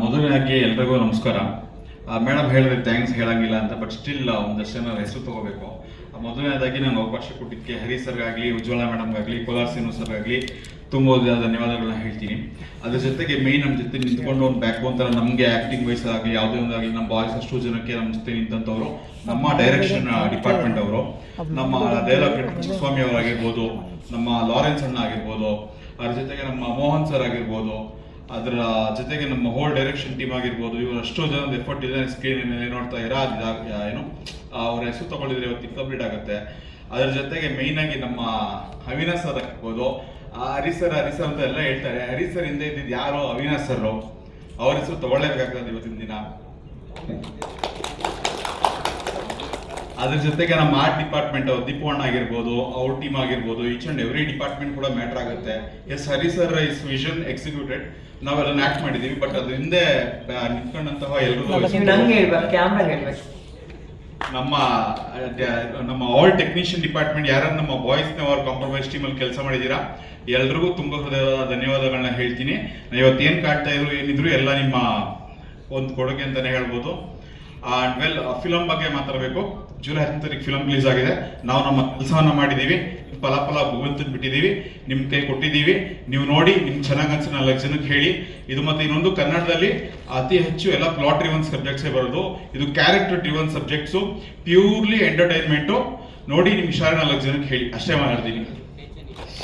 ಮೊದಲನೇದಾಗಿ ಎಲ್ರಿಗೂ ನಮಸ್ಕಾರ. ಮೇಡಮ್ ಹೇಳಿದ್ರೆ ಥ್ಯಾಂಕ್ಸ್ ಹೇಳಂಗಿಲ್ಲ ಅಂತ, ಬಟ್ ಸ್ಟಿಲ್ ಒಂದಷ್ಟು ಜನ ಹೆಸರು ತಗೋಬೇಕು. ಮೊದಲನೇದಾಗಿ ನಂಗೆ ಅವಕಾಶ ಕೊಟ್ಟಿದ್ದಕ್ಕೆ ಹರಿ ಸರ್ಗಾಗಲಿ, ಉಜ್ವಲ ಮೇಡಮ್ಗಾಗಲಿ, ಕೋಲಾರ್ ಶ್ರೀನು ಸರ್ಗಾಗಲಿ ತುಂಬ ಧನ್ಯವಾದಗಳನ್ನ ಹೇಳ್ತೀನಿ. ಅದ್ರ ಜೊತೆಗೆ ಮೇಯ್ನ್ ನಮ್ಮ ಜೊತೆ ನಿಂತ್ಕೊಂಡು ಒಂದು ಬ್ಯಾಕ್ ಬೋನ್ ಥರ ನಮಗೆ ಆ್ಯಕ್ಟಿಂಗ್ ವಯಸ್ಸಾಗಲಿ ಯಾವುದೇ ಒಂದಾಗಲಿ ನಮ್ಮ ಬಾಯ್ಸ್ ಅಷ್ಟು ಜನಕ್ಕೆ ನಮ್ಮ ಜೊತೆ ನಿಂತಂಥವ್ರು ನಮ್ಮ ಡೈರೆಕ್ಷನ್ ಡಿಪಾರ್ಟ್ಮೆಂಟ್ ಅವರು, ನಮ್ಮ ಡೈಲಾಗ್ ಚಿಕ್ಕಸ್ವಾಮಿ ಅವರಾಗಿರ್ಬೋದು, ನಮ್ಮ ಲಾರೆನ್ಸ್ ಅಣ್ಣ ಆಗಿರ್ಬೋದು, ಅದ್ರ ಜೊತೆಗೆ ನಮ್ಮ ಮೋಹನ್ ಸರ್ ಆಗಿರ್ಬೋದು, ಅದರ ಜೊತೆಗೆ ನಮ್ಮ ಹೋಲ್ ಡೈರೆಕ್ಷನ್ ಟೀಮ್ ಆಗಿರ್ಬೋದು, ಇವರು ಅಷ್ಟೋ ಜನದ ಎಫರ್ಟ್ ಇದೆ. ಸ್ಕ್ರೀನ್ ಮೇಲೆ ನೋಡ್ತಾ ಏನು ಅವ್ರ ಹೆಸರು ತಗೊಳ್ಳಿದ್ರೆ ಇವತ್ತು ಕಂಪ್ಲೀಟ್ ಆಗುತ್ತೆ. ಅದ್ರ ಜೊತೆಗೆ ಮೇಯ್ನಾಗಿ ನಮ್ಮ ಅವಿನಾಶ್ ಸರ್ ಆಗಿರ್ಬೋದು, ಹರಿಸರ್ ಅಂತ ಎಲ್ಲ ಹೇಳ್ತಾರೆ. ಹರಿಸರ್ ಹಿಂದೆ ಇದ್ದಿದ್ದು ಯಾರು? ಅವಿನಾಶ್ ಸರ್. ಅವ್ರ ಹೆಸರು ತಗೊಳ್ಳೇಬೇಕಾಗ್ತದೆ ಇವತ್ತಿನ ದಿನ. ಅದ್ರ ಜೊತೆಗೆ ನಮ್ಮ ಆರ್ಟ್ ಡಿಪಾರ್ಟ್ಮೆಂಟ್ ದೀಪವಣ್ಣ ಆಗಿರ್ಬೋದು, ಅವ್ರ ಟೀಮ್ ಆಗಿರ್ಬೋದು, ಈಚ್ ಅಂಡ್ ಎವ್ರಿ ಡಿಪಾರ್ಟ್ಮೆಂಟ್ ಕೂಡ ಮ್ಯಾಟರ್ ಆಗುತ್ತೆ. ಎಸ್, ಹರಿಸರ್ ಇಸ್ ವಿಷನ್ ಎಕ್ಸಿಕ್ಯೂಟೆಡ್, ನಾವೆಲ್ಲ ಆಕ್ಟ್ ಮಾಡಿದೀವಿ. ಬಟ್ ಅದ್ರ ಹಿಂದೆ ನಿಂತ್ಕೊಂಡಂತಹ ಎಲ್ಲರೂ ನಮ್ಮ ಆಲ್ ಟೆಕ್ನಿಷಿಯನ್ ಡಿಪಾರ್ಟ್ಮೆಂಟ್ ಯಾರು ನಮ್ಮ ಬಾಯ್ಸ್ ಅವ್ರ ಕಾಂಪ್ರಮೈಸ್ ಟೀಮಲ್ಲಿ ಕೆಲಸ ಮಾಡಿದ್ದೀರಾ, ಎಲ್ರಿಗೂ ತುಂಬ ಹೃದಯದ ಧನ್ಯವಾದಗಳನ್ನ ಹೇಳ್ತೀನಿ. ಇವತ್ತೇನು ಕಾಡ್ತಾ ಇದ್ರು ಏನಿದ್ರು ಎಲ್ಲ ನಿಮ್ಮ ಒಂದು ಕೊಡುಗೆ ಅಂತಾನೆ ಹೇಳ್ಬೋದು. ಅಂಡ್ ವೆಲ್, ಫಿಲಮ್ ಬಗ್ಗೆ ಮಾತಾಡಬೇಕು. ಜುಲೈ 10 ತಾರೀಕು ಫಿಲಮ್ ರಿಲೀಸ್ ಆಗಿದೆ. ನಾವು ನಮ್ಮ ಕೆಲಸವನ್ನ ಮಾಡಿದ್ದೀವಿ, ಫಲ ಭಗವಂತನ ಬಿಟ್ಟಿದ್ದೀವಿ, ನಿಮ್ಮ ಕೈ ಕೊಟ್ಟಿದ್ದೀವಿ. ನೀವು ನೋಡಿ, ನಿಮ್ಗೆ ಚೆನ್ನಾಗಿ ಅನ್ಸಿ 4 ಜನಕ್ಕೆ ಹೇಳಿ. ಇದು ಮತ್ತೆ ಇನ್ನೊಂದು, ಕನ್ನಡದಲ್ಲಿ ಅತಿ ಹೆಚ್ಚು ಎಲ್ಲ ಪ್ಲಾಟ್ ಡ್ರಿವನ್ ಸಬ್ಜೆಕ್ಟ್ಸೇ ಬರೋದು. ಇದು character driven subjects, purely entertainment. ನೋಡಿ, ನಿಮ್ಗೆ ಇಷ್ಟ 4 ಜನಕ್ಕೆ ಹೇಳಿ. ಅಷ್ಟೇ ಮಾತಾಡ್ತೀನಿ.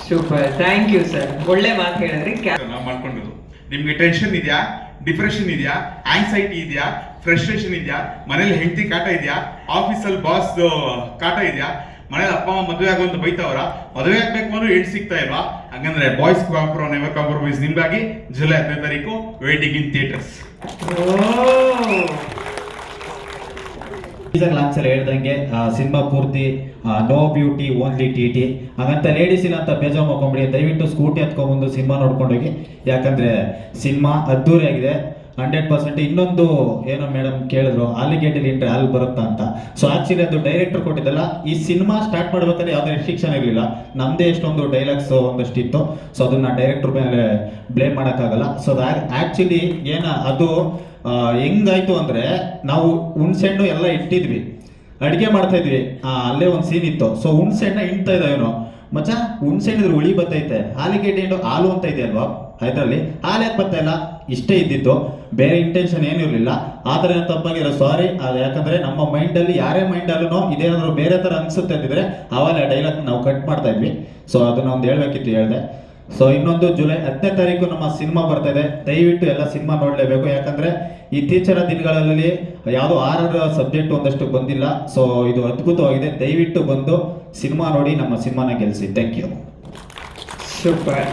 Super, thank you sir. ಒಳ್ಳೆ ಮಾತು ಹೇಳಿದ್ರಿ. ನಾವು ಮಾಡ್ಕೊಂಡಿದ್ದು, ನಿಮ್ಗೆ ಟೆನ್ಷನ್ ಇದೆಯಾ, ಡಿಪ್ರೆಷನ್ ಇದೆಯಾ, ಆಂಗ್ಸೈಟಿ ಇದೆಯಾ, ಫ್ರಸ್ಟ್ರೇಷನ್ ಇದೆಯಾ, ಮನೇಲಿ ಹೆಂಡತಿ ಕಾಟ ಇದೆಯಾ, ಆಫೀಸಲ್ಲಿ ಬಾಸ್ ಕಾಟ ಇದೆಯಾ, ಮನೇಲಿ ಅಪ್ಪ ಅಮ್ಮ ಮದುವೆ ಆಗುವಂತ ಬೈತಾವ್ರ, ಮದುವೆ ಆಗ್ಬೇಕು ಅಂದ್ರೆ ಹೆಣ್ಣು ಸಿಗ್ತಾ ಇಲ್ವಾ? ಹಂಗಂದ್ರೆ ಬಾಯ್ಸ್ ನೆವರ್ ಕಾಂಪ್ರಮೈಸ್ ನಿಮ್ಗಾಗಿ ಜುಲೈ 10 ತಾರೀಕು ವೇಟಿಂಗ್ ಇನ್ ಥಿಯೇಟರ್ಸ್. ಲಾಂಚಲ್ಲಿ ಹೇಳ್ದಂಗೆ ಸಿನಿಮಾ ಪೂರ್ತಿ ನೋ ಬ್ಯೂಟಿ ಓನ್ಲಿ ಟಿ ಹಾಗಂತ ಲೇಡೀಸ್ ಇಲ್ಲ ಅಂತ ಬೇಜಾರು ಮಾಡ್ಕೊಂಬಿಡಿ. ದಯವಿಟ್ಟು ಸ್ಕೂಟಿ ಹತ್ಕೊಂಡ್ಬಂದು ಸಿನಿಮಾ ನೋಡ್ಕೊಂಡೋಗಿ, ಯಾಕಂದ್ರೆ ಸಿನಿಮಾ ಅದ್ದೂರಿ ಆಗಿದೆ 100%. ಇನ್ನೊಂದು ಏನೋ ಮೇಡಮ್ ಕೇಳಿದ್ರು, ಆಲಿಗೇಟರ್ ಇಂಟ್ರೆ ಅಲ್ಲಿ ಬರುತ್ತಾ ಅಂತ. ಸೊ ಆಕ್ಚುಲಿ ಅದು ಡೈರೆಕ್ಟರ್ ಕೊಟ್ಟಿದ್ದಲ್ಲ. ಈ ಸಿನಿಮಾ ಸ್ಟಾರ್ಟ್ ಮಾಡ್ಬೇಕಾದ್ರೆ ಯಾವುದೇ ರೆಸ್ಟ್ರಿಕ್ಷನ್ ಇರಲಿಲ್ಲ, ನಮ್ಮದೇ ಎಷ್ಟೊಂದು ಡೈಲಾಗ್ಸ್ ಒಂದಷ್ಟು ಇತ್ತು. ಸೊ ಅದನ್ನ ಡೈರೆಕ್ಟರ್ ಮೇಲೆ ಬ್ಲೇಮ್ ಮಾಡೋಕ್ಕಾಗಲ್ಲ. ಸೊ ಆ್ಯಕ್ಚುಲಿ ಅದು ಹೆಂಗಾಯ್ತು ಅಂದರೆ, ನಾವು ಹುಣ್ಸೆಹಣ್ಣು ಎಲ್ಲ ಇಟ್ಟಿದ್ವಿ, ಅಡುಗೆ ಮಾಡ್ತಾ ಇದ್ವಿ, ಅಲ್ಲೇ ಒಂದು ಸೀನ್ ಇತ್ತು. ಸೊ ಹುಣ್ಸೆಹಣ್ಣ ಇಂಟ್ತಾ ಇದ್ದಾವೇನೋ, ಮಚ್ಚ ಹುಣ್ಸೆಹಣ್ಣಿದ್ರೆ ಹುಳಿ ಬರ್ತೈತೆ, ಹಾಲಿಗೆ ಹಾಲು ಅಂತ ಇದೆ ಅಲ್ವಾ, ಇದರಲ್ಲಿ ಹಾಲು ಯಾಕೆ ಬರ್ತಾ ಇಲ್ಲ, ಇಷ್ಟೇ ಇದ್ದಿತ್ತು, ಬೇರೆ ಇಂಟೆನ್ಷನ್ ಏನಿರಲಿಲ್ಲ. ಆ ಥರ ಏನು ತಪ್ಪಾಗಿರೋ ಸಾರಿ. ಅದು ಯಾಕಂದರೆ ನಮ್ಮ ಮೈಂಡಲ್ಲಿ, ಯಾರೇ ಮೈಂಡಲ್ಲೂ ಇದೇನಾದರೂ ಬೇರೆ ಥರ ಅನಿಸುತ್ತೆ ಅಂತಿದ್ರೆ ಅವಾಗ ಡೈಲಾಗ್ ನಾವು ಕಟ್ ಮಾಡ್ತಾ ಇದ್ವಿ. ಸೊ ಅದನ್ನ ಒಂದು ಹೇಳ್ಬೇಕಿತ್ತು, ಹೇಳಿದೆ. ಸೊ ಇನ್ನೊಂದು, ಜುಲೈ 10ನೇ ತಾರೀಕು ನಮ್ಮ ಸಿನಿಮಾ ಬರ್ತಾ ಇದೆ. ದಯವಿಟ್ಟು ಎಲ್ಲ ಸಿನಿಮಾ ನೋಡಲೇಬೇಕು, ಯಾಕಂದರೆ ಇತ್ತೀಚಿನ ದಿನಗಳಲ್ಲಿ ಯಾವುದೋ ಆರರ ಸಬ್ಜೆಕ್ಟ್ ಒಂದಷ್ಟು ಬಂದಿಲ್ಲ. ಸೊ ಇದು ಅದ್ಭುತವಾಗಿದೆ. ದಯವಿಟ್ಟು ಬಂದು ಸಿನಿಮಾ ನೋಡಿ ನಮ್ಮ ಸಿನಿಮಾನ ಗೆಲ್ಲಿಸಿ. Thank you. ಸೂಪರ್.